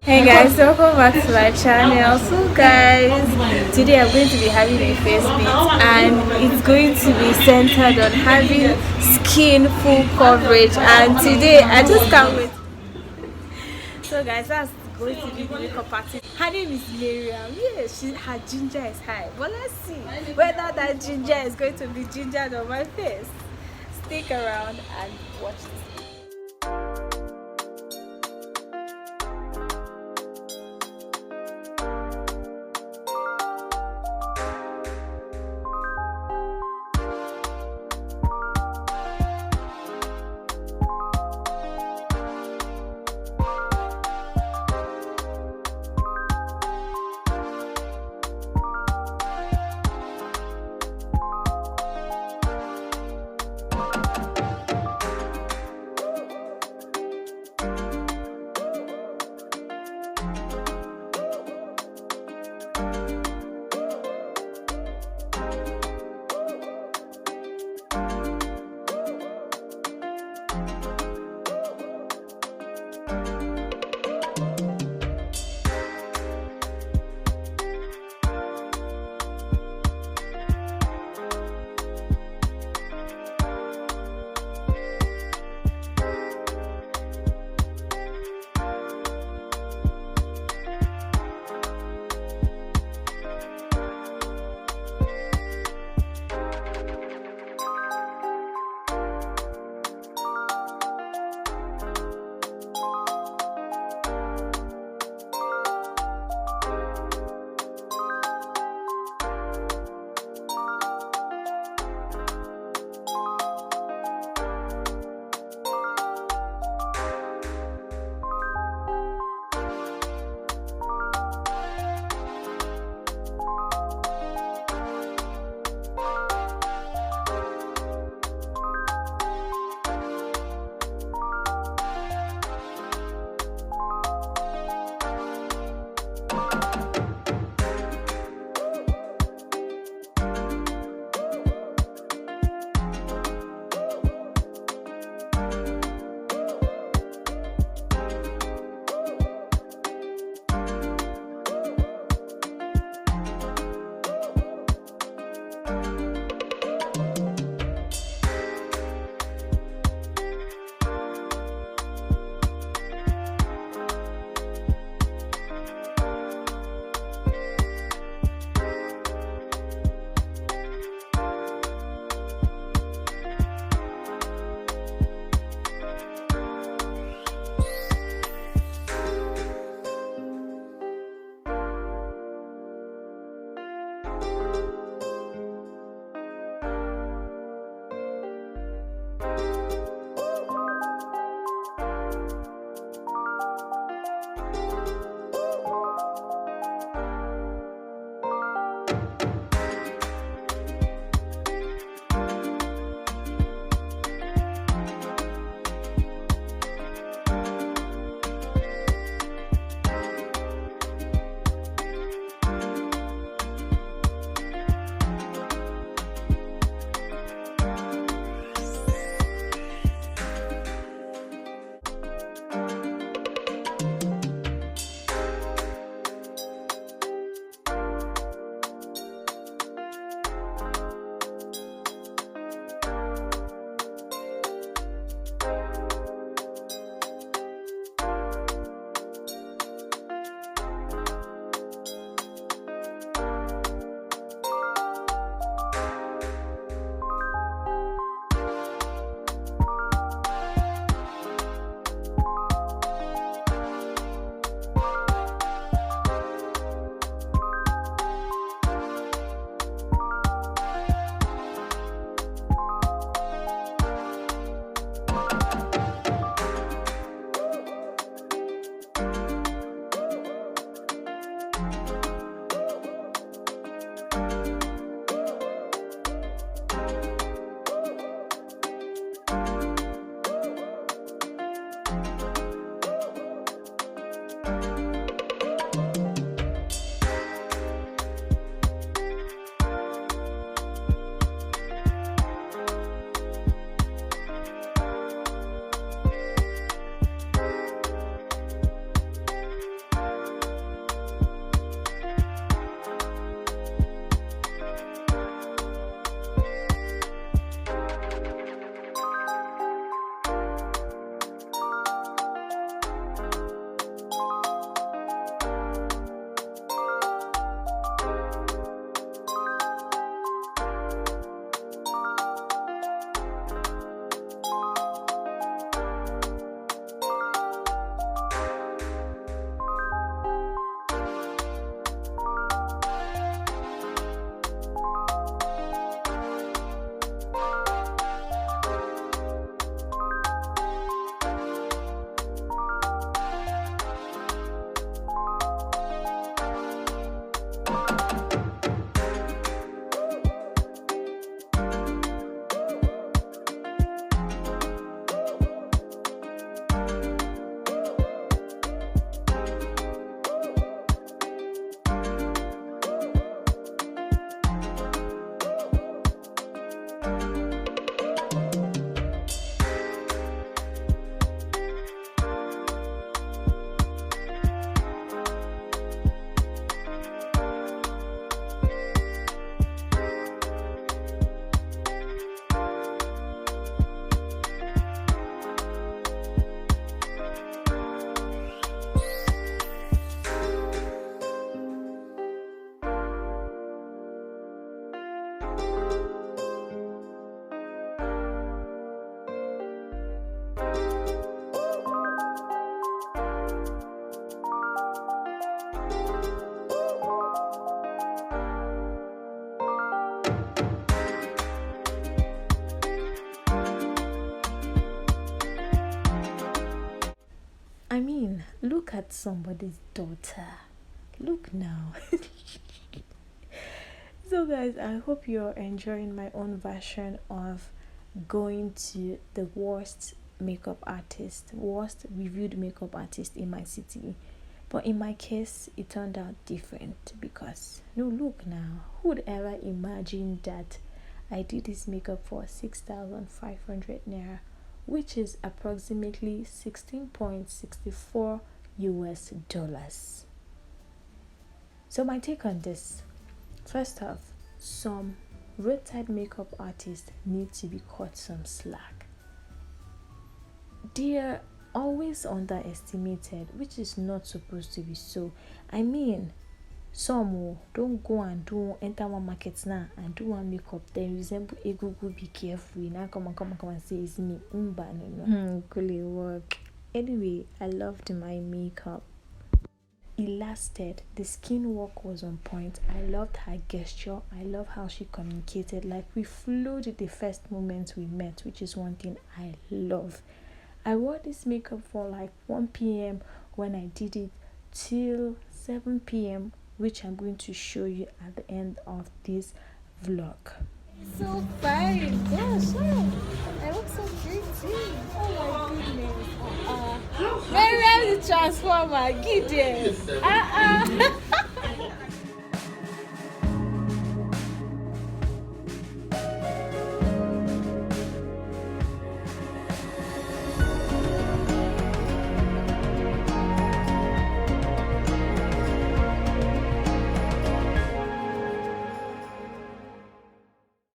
Hey guys, welcome back to my channel. So guys, today I'm going to be having a face beat and it's going to be centered on having skin full coverage, and today I just can't wait. So guys, that's going to be the makeup artist. Her name is Miriam. Yes, her ginger is high, but let's see whether that ginger is going to be gingered on my face. Stick around and watch this. I mean, look at somebody's daughter. Look now. So, guys, I hope you're enjoying my own version of going to the worst reviewed makeup artist in my city. But in my case, it turned out different because, no, look now, who would ever imagine that I did this makeup for 6,500 naira, which is approximately 16.64 US dollars. So, my take on this, first off, some roadside makeup artists need to be cut some slack. They're always underestimated, which is not supposed to be so. I mean, some don't go and enter one market now and do one makeup, then resemble a Google. Be careful, now come and say it's me. No. Could it work? Anyway, I loved my makeup. It lasted. The skin work was on point. I loved her gesture. I love how she communicated. Like, we flowed the first moment we met, which is one thing I love. I wore this makeup for like 1 p.m. when I did it till 7 p.m., which I'm going to show you at the end of this vlog. So fine. Gosh, I look so pretty. Oh my goodness. Where is the transformer? Get there.